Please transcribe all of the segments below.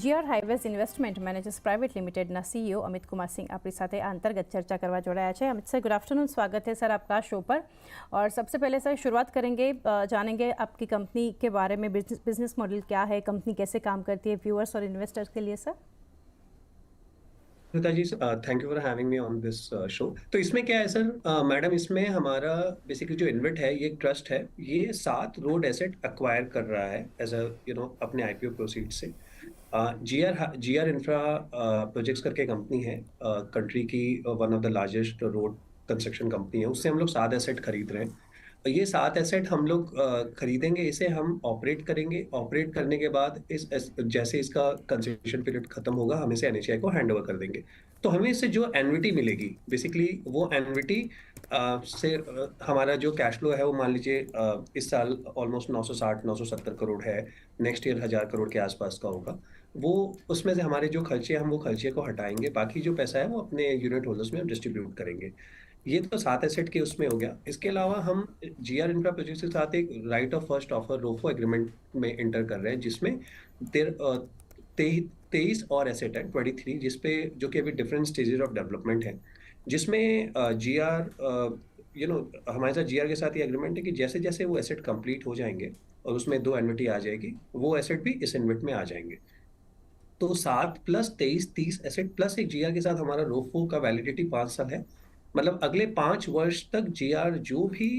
GR હાઇવેઝ investment managers private લિમિટેડના સીईओ अमित कुमार सिंह अपनी साथ अंतर्गत चर्चा करवा जोड़ाया है। अमित सर, गुड आफ्टरनून, स्वागत है सर आपका शो पर। और सबसे पहले सर शुरुआत करेंगे, जानेंगे आपकी कंपनी के बारे में, बिजनेस मॉडल क्या है, कंपनी कैसे काम करती है व्यूअर्स और इन्वेस्टर्स के लिए sir. Shweta ji, thank you for having me on this show. तो इसमें क्या है सर, मैडम, इसमें हमारा बेसिकली जो इन्वेट है, ये एक ट्रस्ट है। ये 7 रोड एसेट एक्वायर कर रहा है एज अ अपने आईपीओ प्रोसीड से। जीआर इंफ्रा प्रोजेक्ट्स करके कंपनी है, कंट्री की one of the largest road construction company है। उससे हम लोग 7 एसेट खरीद रहे हैं। ये 7 एसेट हम लोग खरीदेंगे, इसे हम ऑपरेट करेंगे। ऑपरेट करने के बाद जैसे इसका कंसेशन पीरियड खत्म होगा, हम इसे एनएचएआई को हैंड ओवर कर देंगे। तो हमें इससे जो एनविटी मिलेगी, बेसिकली वो एनविटी से हमारा जो कैश फ्लो है वो मान लीजिए इस साल ऑलमोस्ट 960-970 करोड़ है। नेक्स्ट ईयर 1000 करोड़ के आसपास का होगा। वो उसमें से हमारे जो खर्चे, हम वो खर्चे को हटाएंगे, बाकी जो पैसा है वो अपने यूनिट होल्डर्स में डिस्ट्रीब्यूट करेंगे। ये तो 7 एसेट के उसमें हो गया। इसके अलावा हम जीआर इंफ्रा प्रोजेक्ट के साथ एक right of first offer ROFO agreement में एंटर कर रहे हैं, जिसमें 23 और एसेट है, 23, जिसपे जो कि अभी डिफरेंट स्टेजेस ऑफ डेवलपमेंट है। जिसमें जीआर हमारे साथ जीआर के साथ ये एग्रीमेंट है कि जैसे जैसे वो एसेट कंप्लीट हो जाएंगे और उसमें 2 एन्युटी आ जाएगी, वो एसेट भी इस इन्वेट में आ जाएंगे। तो 7 + 23, 30 एसेट प्लस एक जीआर के साथ हमारा रोफो का वैलिडिटी 5 साल है। मतलब अगले 5 वर्ष तक जीआर जो भी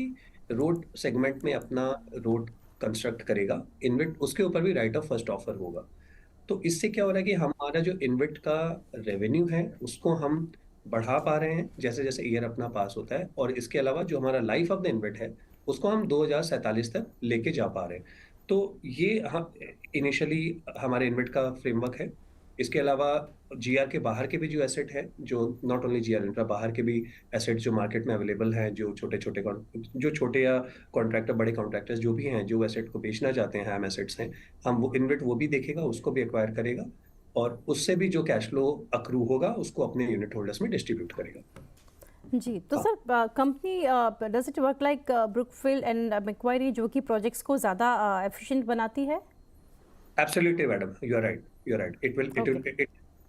रोड सेगमेंट में अपना रोड कंस्ट्रक्ट करेगा, इन्वेट उसके ऊपर भी राइट ऑफ फर्स्ट ऑफर होगा। तो इससे क्या हो रहा है कि हमारा जो इन्वेट का रेवेन्यू है उसको हम बढ़ा पा रहे हैं जैसे जैसे ईयर अपना पास होता है। और इसके अलावा जो हमारा लाइफ ऑफ द इन्वेट है उसको हम 2047 तक लेके जा पा रहे हैं। तो ये हम इनिशियली हमारे इन्वेट का फ्रेमवर्क है। इसके अलावा जीआर के बाहर के भी जो एसेट है, जो नॉट ओनली जीआर इंफ्रा, बाहर के भी एसेट जो मार्केट में अवेलेबल हैं, जो छोटे या कॉन्ट्रैक्टर, बड़े कॉन्ट्रैक्टर्स जो भी हैं, जो एसेट को बेचना चाहते हैं, हम एसेट्स हैं, हम वो इन्वेट वो भी देखेगा, उसको भी एक्वायर करेगा और उससे भी जो कैश फ्लो अक्रू होगा उसको अपने यूनिट होल्डर्स में डिस्ट्रीब्यूट करेगा। जी, तो sir company does it work like Brookfield and Macquarie, जो कि प्रोजेक्ट्स को ज़्यादा एफिशिएंट बनाती है? Absolutely, madam. You're right. You're right. Okay.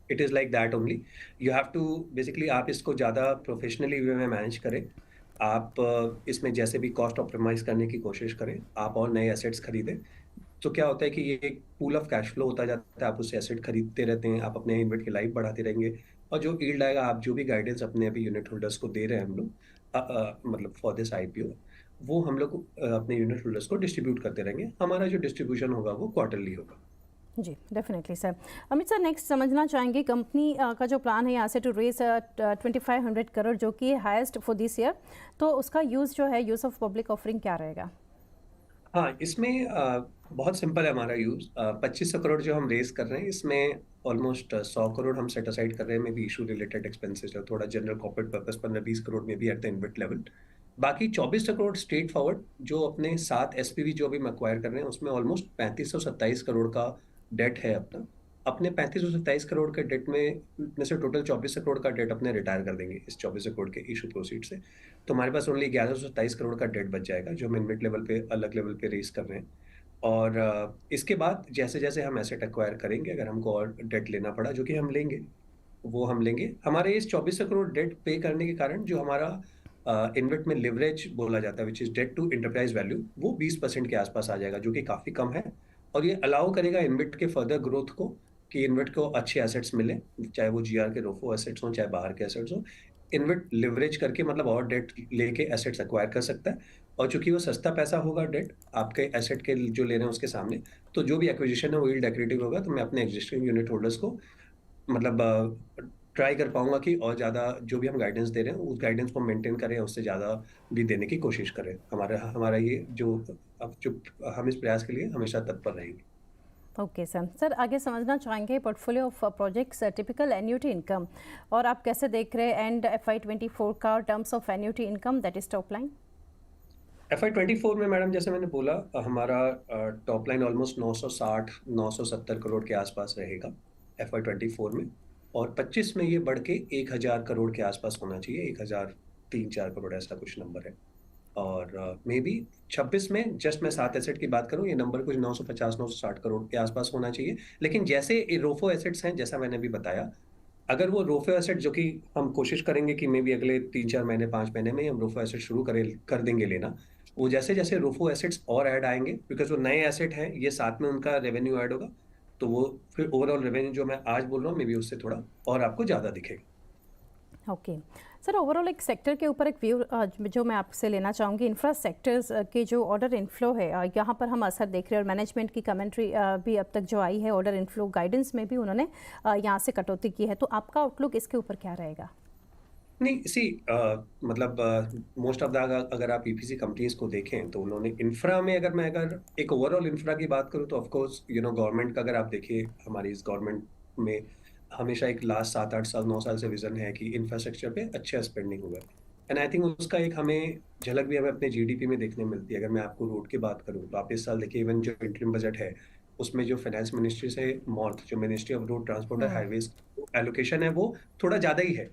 It is like that only. You have to basically आप इसको ज़्यादा प्रोफेशनली वे में मैनेज करें। आप इसमें जैसे भी कॉस्ट ऑप्टिमाइज करने की कोशिश करें, आप और नए एसेट्स खरीदें। तो क्या होता है कि ये एक पूल ऑफ कैश फ्लो होता जाता है। आप उससे एसेट खरीदते रहते हैं, आप अपने इन्वेट की लाइफ बढ़ाते रहेंगे और जो यील्ड आएगा, आप जो भी गाइडेंस अपने अभी यूनिट होल्डर्स को दे रहे हैं हम लोग, मतलब फॉर दिस आईपीओ, वो हम लोग अपने यूनिट होल्डर्स को डिस्ट्रीब्यूट करते रहेंगे। हमारा जो डिस्ट्रीब्यूशन होगा वो क्वार्टरली होगा। जी, definitely sir. Amit sir, next समझना चाहेंगे कंपनी का जो प्लान है यहाँ से टू रेज 2500 करोड़, जो कि हाईएस्ट फॉर दिस ईयर, तो उसका यूज़ जो है, यूज़ ऑफ पब्लिक ऑफरिंग क्या रहेगा? हाँ, इसमें बहुत सिंपल है हमारा यूज़। 2500 करोड़ जो हम रेज कर रहे हैं, इसमें ऑलमोस्ट 100 करोड़ हम सेट असाइड कर रहे हैं, may be issue related expenses है, थोड़ा जनरल कॉर्पोरेट पर्पस 15-20 करोड़ में भी एट द इन्वेट लेवल। बाकी 2400 करोड़ स्ट्रेट फॉरवर्ड जो अपने 7 एसपीवी जो अभी हम एक्वायर कर रहे हैं, उसमें ऑलमोस्ट 3527 करोड़ का डेट है अपना। अपने 3527 करोड़ के डेट में से टोटल 2400 करोड़ का डेट अपने रिटायर कर देंगे इस 2400 करोड़ के इशू प्रोसीड से। तो हमारे पास ओनली 1127 करोड़ का डेट बच जाएगा, जो हम इन्वेट लेवल पे अलग लेवल पे रेस कर रहे हैं। और इसके बाद जैसे जैसे हम एसेट एक्वायर करेंगे, अगर हमको और डेट लेना पड़ा, जो कि हम लेंगे, वो हम लेंगे। हमारे इस 2400 करोड़ डेट पे करने के कारण जो हमारा इन्वेट में लिवरेज बोला जाता है, which is debt to enterprise value, वो 20% के आसपास आ जाएगा, जो कि काफी कम है। और ये अलाउ करेगा इन्वेट के फर्दर ग्रोथ को, कि इन्वेट को अच्छे एसेट्स मिले, चाहे वो जीआर के रोफो एसेट्स हो, चाहे बाहर के एसेट्स हो। इन्वेट लिवरेज करके, मतलब और डेट लेके एसेट्स एक्वायर कर सकता है। और चूंकि वो सस्ता पैसा होगा डेट आपके एसेट के जो ले रहे हैं उसके सामने, तो जो भी एक्विजिशन है वो यील्ड एक्रेटिव होगा। तो मैं अपने एग्जिस्टिंग यूनिट होल्डर्स को मतलब ट्राई कर पाऊंगा कि और ज़्यादा जो भी हम गाइडेंस दे रहे हैं, उस गाइडेंस को मेंटेन करें, उससे ज़्यादा भी देने की कोशिश करें। हमारा हमारा ये जो अब जो हम इस प्रयास के लिए हमेशा तत्पर रहेंगे। Okay sir. सर, आगे समझना चाहेंगे portfolio of projects, typical annuity income, और आप कैसे देख रहे हैं एंड FY24 का terms of annuity income, that is top line? FY24 में मैडम, जैसे मैंने बोला, हमारा टॉप लाइन ऑलमोस्ट 960-970 करोड़ के आसपास रहेगा FY24 में। और 25 में ये बढ़ के 1000 करोड़ के आसपास होना चाहिए, 1003-4 करोड़ ऐसा कुछ नंबर है। और मे बी 26 में जस्ट मैं 7 एसेट की बात करूं, ये नंबर कुछ 950 960 करोड़ के आसपास होना चाहिए। लेकिन जैसे रोफो एसेट्स हैं, जैसा मैंने अभी बताया, अगर वो रोफो एसेट जो कि हम कोशिश करेंगे कि मे बी अगले 3 4 महीने 5 महीने में हम रोफो एसेट शुरू कर देंगे लेना, वो जैसे जैसे रोफो एसेट्स और ऐड आएंगे, बिकॉज वो नए एसेट हैं, ये साथ में उनका रेवेन्यू ऐड होगा, तो वो फिर ओवरऑल रेवेन्यू जो मैं आज बोल रहा हूँ मे बी उससे थोड़ा और आपको ज्यादा दिखेगा। ओके सर, ओवरऑल एक सेक्टर के ऊपर एक व्यू जो मैं आपसे लेना चाहूँगी, इंफ्रा सेक्टर्स के जो ऑर्डर इनफ्लो है यहाँ पर हम असर देख रहे हैं, और मैनेजमेंट की कमेंट्री भी अब तक जो आई है ऑर्डर इनफ्लो गाइडेंस में भी उन्होंने यहाँ से कटौती की है, तो आपका आउटलुक इसके ऊपर क्या रहेगा? नहीं सी मतलब मोस्ट ऑफ द, अगर आप ईपीसी कंपनीज को देखें तो उन्होंने इंफ्रा में, अगर एक ओवरऑल इंफ्रा की बात करूं तो ऑफ कोर्स गवर्नमेंट का, अगर आप देखिए हमारी इस गवर्नमेंट में हमेशा एक लास्ट 7 8 साल 9 साल से विजन है कि इंफ्रास्ट्रक्चर पे अच्छा स्पेंडिंग हुआ है। एंड आई थिंक उसका एक हमें झलक भी हमें अपने जीडीपी में देखने मिलती है। अगर मैं आपको रोड की बात करूं तो आप इस साल देखिए, इवन जो इंटरिम बजट है उसमें जो फाइनेंस मिनिस्ट्री से मॉर्थ, जो मिनिस्ट्री ऑफ रोड ट्रांसपोर्ट और हाईवेज एलोकेशन है, वो थोड़ा ज्यादा ही है।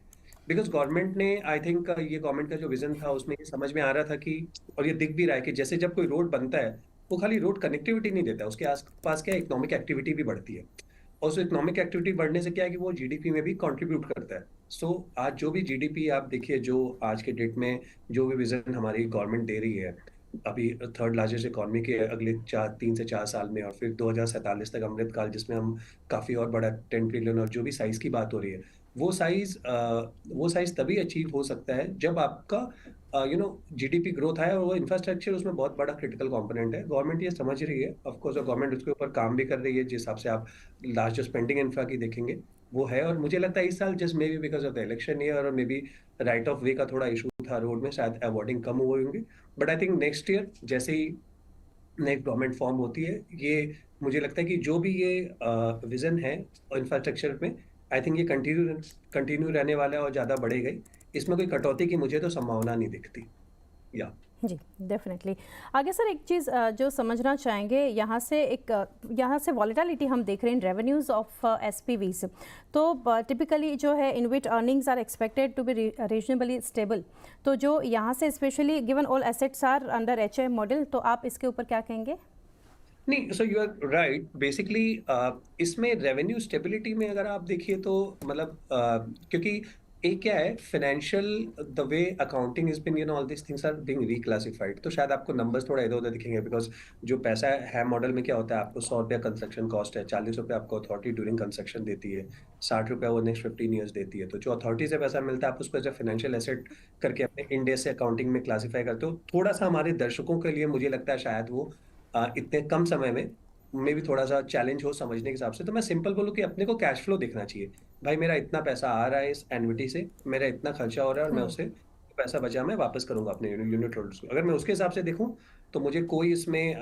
बिकॉज गवर्नमेंट ने, आई थिंक ये गवर्नमेंट का जो विजन था उसमें ये समझ में आ रहा था कि, और ये दिख भी रहा है कि जैसे जब कोई रोड बनता है, वो खाली रोड कनेक्टिविटी नहीं देता, उसके आसपास क्या इकोनॉमिक एक्टिविटी भी बढ़ती है। और उस इकोनॉमिक एक्टिविटी बढ़ने से क्या है कि वो जीडीपी में भी कंट्रीब्यूट करता है। सो आज जो भी जीडीपी आप देखिए, जो आज के डेट में जो भी विजन हमारी गवर्नमेंट दे रही है, अभी थर्ड लार्जेस्ट इकोनॉमी के अगले 3 से 4 साल में, और फिर 2047 तक अमृतकाल, जिसमें हम काफी और बड़ा 10 ट्रिलियन और जो भी साइज की बात हो रही है, वो साइज वो साइज तभी अचीव हो सकता है जब आपका जीडीपी ग्रोथ है, और वो इंफ्रास्ट्रक्चर उसमें बहुत बड़ा क्रिटिकल कंपोनेंट है। गवर्नमेंट ये समझ रही है ऑफ कोर्स, और गवर्नमेंट उसके ऊपर काम भी कर रही है। जिस हिसाब से आप लास्ट जो स्पेंडिंग इंफ्रा की देखेंगे वो है, और मुझे लगता है इस साल just may be because of the election year और may be right of way का थोड़ा इशू था रोड में, शायद अवॉर्डिंग कम हुए होंगे। But I think next year जैसे ही नई गवर्नमेंट फॉर्म होती है, ये मुझे लगता है कि जो भी ये विजन है इंफ्रास्ट्रक्चर में, आई थिंक ये कंटिन्यू रहने वाला है और ज़्यादा बढ़ेगा ही। इसमें कोई कटौती की मुझे तो संभावना नहीं दिखती। या जी, डेफिनेटली। आगे सर एक चीज़ जो समझना चाहेंगे, यहाँ से वॉलेटिलिटी हम देख रहे हैं रेवेन्यूज़ ऑफ एसपीवीज, तो टिपिकली जो है InvIT earnings are expected to be reasonably stable, तो जो यहाँ से specially given all assets are under HA model, तो आप इसके ऊपर क्या कहेंगे? नहीं, so you are right basically. इसमें रेवेन्यू स्टेबिलिटी में अगर आप देखिए तो मतलब क्योंकि एक क्या है, financial the way accounting is been all this things are being reclassified, तो शायद आपको नंबर्स थोड़ा इधर उधर दिखेंगे। बिकॉज जो पैसा है मॉडल में क्या होता है, आपको 100 रुपया कंस्ट्रक्शन कॉस्ट है, 40 रुपये आपको अथॉरिटी ड्यूरिंग कंस्ट्रक्शन देती है, 60 रुपया वो नेक्स्ट 15 ईयर्स देती है। तो जो अथॉरिटी से पैसा मिलता है, आप उसको जब फाइनेंशियल एसेट करके अपने इंडिया से अकाउंटिंग में क्लासीफाई करते हो, थोड़ा सा हमारे दर्शकों के लिए मुझे लगता है शायद वो इतने कम समय में भी थोड़ा सा चैलेंज हो समझने के हिसाब से। तो मैं सिंपल बोलूँ कि अपने को कैश फ्लो देखना चाहिए। भाई मेरा इतना पैसा आ रहा है इस एन्युटी से, मेरा इतना खर्चा हो रहा है, और मैं उसे पैसा बचा मैं वापस करूंगा अपने यूनिट होल्डर्स को। अगर मैं उसके हिसाब से देखूं तो मुझे कोई इसमें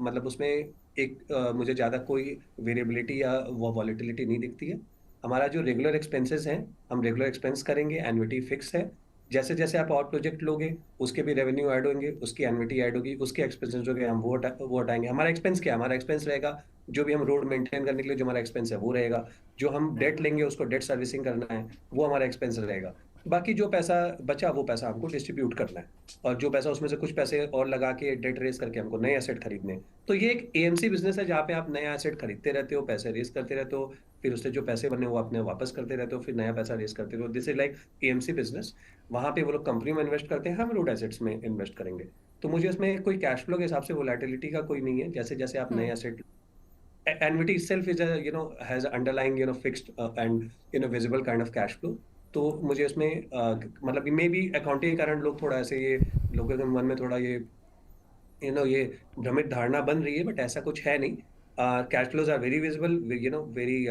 मतलब उसमें एक मुझे ज्यादा कोई वेरिएबिलिटी या वो वॉलेटिलिटी नहीं दिखती है। हमारा जो रेगुलर एक्सपेंसेस हैं, हम रेगुलर एक्सपेंस करेंगे, एन्युटी फिक्स है। जैसे जैसे आप और प्रोजेक्ट लोगे उसके भी रेवेन्यू ऐड होंगे, उसकी एन्युटी ऐड होगी, उसके एक्सपेंसेस हो गए हम वो हटाएंगे। हमारा एक्सपेंस क्या है, हमारा एक्सपेंस रहेगा जो भी हम रोड मेंटेन करने के लिए जो हमारा एक्सपेंस है वो रहेगा। जो हम डेट लेंगे उसको डेट सर्विसिंग करना है, वो हमारा एक्सपेंस रहेगा। बाकी जो पैसा बचा वो पैसा हमको डिस्ट्रीब्यूट करना है, और जो पैसा उसमें से कुछ पैसे और लगा के डेट रेस करके हमको नए एसेट खरीदने हैं। तो ये एक एएमसी बिजनेस है जहाँ पे आप नया एसेट खरीदते रहते हो, पैसे रेस करते रहते हो, फिर उससे जो पैसे बने वो अपने वापस करते रहते हो, फिर नया पैसा रेस करते रहो। This is like AMC business. वहां पे वो लोग कंपनी में इन्वेस्ट करते हैं, हम रोड एसेट्स में इन्वेस्ट करेंगे। तो मुझे इसमें कोई कैश फ्लो के हिसाब से वोलेटिलिटी का कोई नहीं है। जैसे जैसे आप नए asset, annuity itself is a has a underlying fixed and visible kind of cash flow। तो मुझे इसमें मतलब मे बी अकाउंटिंग के कारण लोग थोड़ा ऐसे, ये लोगों के मन में थोड़ा ये ये भ्रमित धारणा बन रही है, बट ऐसा कुछ है नहीं। Cash flows are very visible, very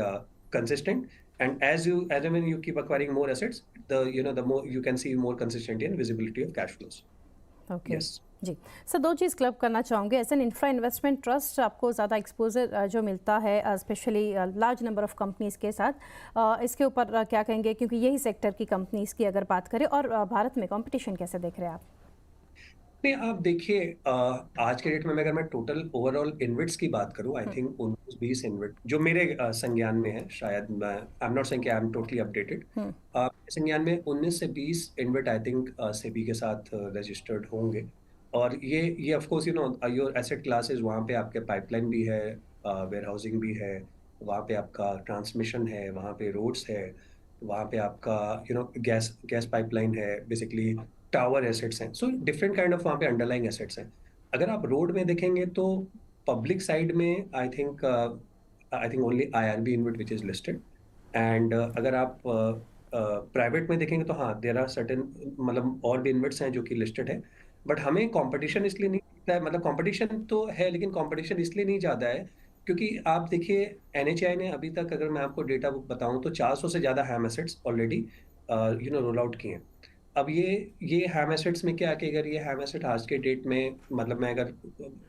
consistent, and as and when you keep acquiring more assets, the more you can see more consistency and visibility of cash flows। Okay Yes। जी sir, दो चीज़ club करना चाहूँगे। As an infra investment trust आपको ज़्यादा exposure जो मिलता है specially large number of companies के साथ, इसके ऊपर क्या कहेंगे, क्योंकि यही सेक्टर की कंपनीज़ की अगर बात करें, और भारत में कंपटीशन कैसे देख रहे हैं आप? नहीं, आप देखिए आज के डेट में अगर मैं टोटल ओवरऑल इन्विट्स की बात करूं, आई थिंक 19 20 इन्विट जो मेरे संज्ञान में है, शायद मैं आई एम नॉट सेइंग कि आई एम टोटली अपडेटेड, संज्ञान में 19 से 20 इन्विट आई थिंक सेबी के साथ रजिस्टर्ड होंगे। और ये of course your asset classes, वहाँ पे आपके पाइपलाइन भी है, वेयर हाउसिंग भी है, वहाँ पे आपका ट्रांसमिशन है, वहाँ पे रोड्स है, वहाँ पे आपका गैस गैस पाइपलाइन है, बेसिकली टावर एसेट्स हैं। सो डिफरेंट काइंड ऑफ वहाँ पे अंडरलाइंग एसेट्स हैं। अगर आप रोड में देखेंगे तो पब्लिक साइड में I think only IRB InvIT which is listed. And अगर आप प्राइवेट में देखेंगे तो हाँ, देयर आर सर्टेन, मतलब और भी इन्विट्स हैं जो कि लिस्टेड है। बट हमें कंपटीशन इसलिए नहीं दिखता है, मतलब कंपटीशन तो है लेकिन कंपटीशन इसलिए नहीं ज़्यादा है क्योंकि आप देखिए NHAI ने अभी तक, अगर मैं आपको डेटा बताऊं तो 400 से ज़्यादा हैम एसेट्स ऑलरेडी रोल आउट किए हैं। अब ये हैम एसेट्स में क्या है कि अगर ये हैम एसेट आज के डेट में, मतलब मैं अगर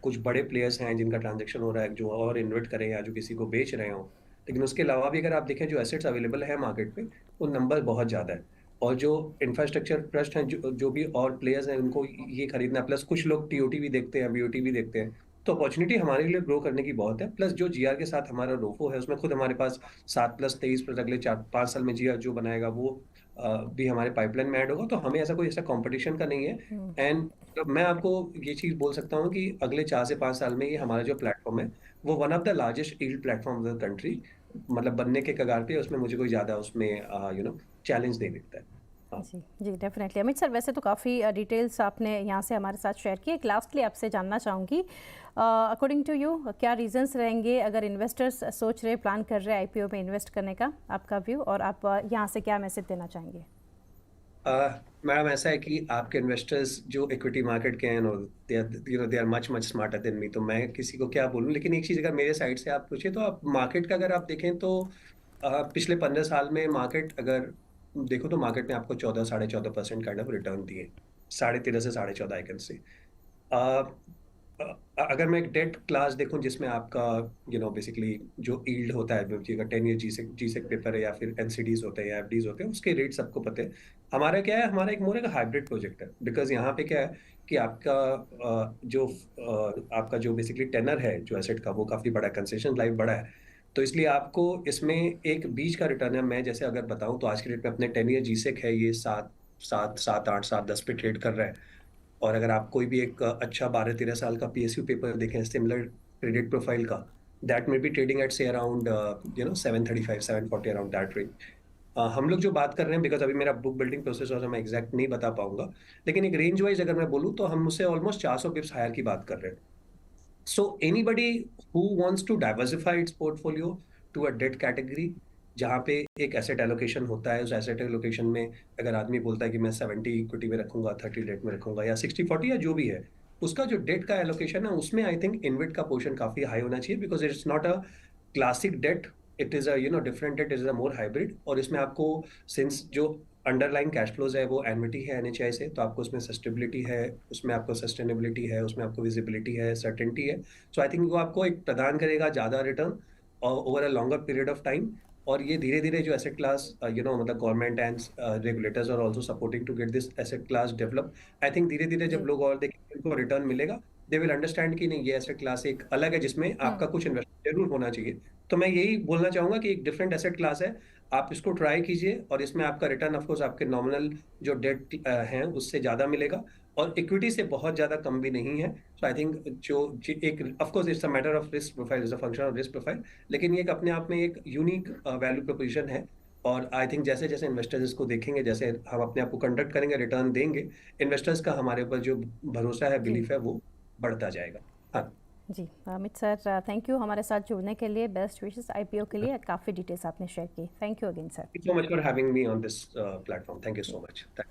कुछ बड़े प्लेयर्स हैं जिनका ट्रांजेक्शन हो रहा है जो और इन्वेस्ट करें या जो किसी को बेच रहे हो, लेकिन उसके अलावा भी अगर आप देखें जो एसेट्स अवेलेबल है मार्केट पे, वो नंबर बहुत ज़्यादा है। और जो इंफ्रास्ट्रक्चर ट्रस्ट हैं, जो भी और प्लेयर्स हैं, उनको ये खरीदना, प्लस कुछ लोग TOT भी देखते हैं, BOT भी देखते हैं। तो अपॉर्चुनिटी हमारे लिए ग्रो करने की बहुत है। प्लस जो GR के साथ हमारा रोफो है, उसमें खुद हमारे पास 7+23 अगले 4-5 साल में GR जो बनाएगा वो भी हमारे पाइपलाइन में ऐड होगा। तो हमें ऐसा कंपटीशन का नहीं है। एंड मैं आपको ये चीज़ बोल सकता हूँ कि अगले 4 से 5 साल में ये हमारा जो प्लेटफॉर्म है वो one of the largest yield platform of the country, मतलब बनने के कगार पे। उसमें मुझे कोई ज़्यादा उसमें चैलेंज नहीं दिखता है। हाँ। जी जी, डेफिनेटली अमित सर, वैसे तो काफ़ी डिटेल्स आपने यहाँ से हमारे साथ शेयर की। एक लास्टली आपसे जानना चाहूँगी, अकॉर्डिंग टू यू क्या रीजंस रहेंगे अगर इन्वेस्टर्स सोच रहे, प्लान कर रहे IPO में इन्वेस्ट करने का, आपका व्यू, और आप यहाँ से क्या मैसेज देना चाहेंगे? मैडम, ऐसा है कि आपके इन्वेस्टर्स जो इक्विटी मार्केट के हैं, they are much much smarter than me, तो मैं किसी को क्या बोलूं। लेकिन एक चीज़ अगर मेरे साइड से आप पूछे तो आप मार्केट का अगर आप देखें तो पिछले 15 साल में मार्केट अगर देखो तो मार्केट ने आपको 14-14.5% काइंड ऑफ रिटर्न दिए, 13.5 से 14.5 आई कैन से। अगर मैं एक डेट क्लास देखूं जिसमें आपका बेसिकली जो ईल्ड होता है, अगर 10 ईयर जीसेक पेपर है या फिर NCDs होते हैं या FDs होते हैं, उसके रेट सबको पता है। हमारा क्या है, हमारा एक मोर एक हाइब्रिड प्रोजेक्ट है। बिकॉज यहाँ पे क्या है कि आपका जो बेसिकली टेनर है जो एसेट का, वो काफी बड़ा है, कंसेशन लाइफ बड़ा है। तो इसलिए आपको इसमें एक बीच का रिटर्न है। मैं जैसे अगर बताऊं तो आज के डेट में अपने 10 ईयर जीसेक है, ये 7-8, 7-10 पे ट्रेड कर रहा है। और अगर आप कोई भी एक अच्छा 12-13 साल का PSU पेपर देखें सिमिलर क्रेडिट प्रोफाइल का, दैट में बी ट्रेडिंग एट से अराउंड 735-740 अराउंड दैट रेंज। हम लोग जो बात कर रहे हैं, बिकॉज अभी मेरा बुक बिल्डिंग प्रोसेस और मैं एग्जैक्ट नहीं बता पाऊंगा, लेकिन एक रेंज वाइज अगर मैं बोलूँ तो हम उससे ऑलमोस्ट 400 पिप्स हायर की बात कर रहे हैं। So anybody who wants to diversify its portfolio to a debt category, जहाँ पे एक एसेट एलोकेशन होता है, उस एसेट एलोकेशन में अगर आदमी बोलता है कि मैं 70 इक्विटी में रखूंगा, 30 डेट में रखूंगा, या 60-40 या जो भी है, उसका जो डेट का एलोकेशन है उसमें आई थिंक इन्विट का पोर्शन काफी हाई होना चाहिए। Because it's not a classic debt, it is different debt, it is a more hybrid. और इसमें आपको, सिंस जो अंडरलाइन कैश फ्लोज है वो एनविटी है NHI से, तो आपको उसमें सस्टेबिलिटी है, उसमें आपको सस्टेनेबिलिटी है, उसमें आपको विजिबिलिटी है, सर्टेनिटी है। सो आई थिंक वो आपको एक प्रदान करेगा ज़्यादा return over a longer period of time. और ये धीरे धीरे जो एसेट क्लास, मतलब government and regulators are also supporting to get this asset class develop. I think धीरे धीरे जब जी। लोग और देखेंगे उनको रिटर्न मिलेगा, दे विल अंडरस्टैंड कि नहीं, ये एसेट क्लास एक अलग है जिसमें आपका कुछ इन्वेस्टमेंट जरूर होना चाहिए। तो मैं यही बोलना चाहूंगा कि एक डिफरेंट एसेट क्लास है, आप इसको ट्राई कीजिए, और इसमें आपका रिटर्न ऑफ कोर्स आपके नॉमिनल जो डेट हैं उससे ज़्यादा मिलेगा, और इक्विटी से बहुत ज़्यादा कम भी नहीं है। सो आई थिंक एक of course it's a matter of risk profile, is a function of risk profile, लेकिन ये एक अपने आप में एक यूनिक वैल्यू प्रोपोजिशन है। और आई थिंक जैसे जैसे इन्वेस्टर्स इसको देखेंगे, जैसे हम अपने आप को कंडक्ट करेंगे, रिटर्न देंगे, इन्वेस्टर्स का हमारे ऊपर जो भरोसा है, जी बिलीफ है, वो बढ़ता जाएगा। हाँ जी, अमित सर, थैंक यू हमारे साथ जुड़ने के लिए, बेस्ट विशेस IPO के लिए, काफ़ी डिटेल्स आपने शेयर की। Thank you again sir. so much for having me on this platform. Thank you so much. Thanks.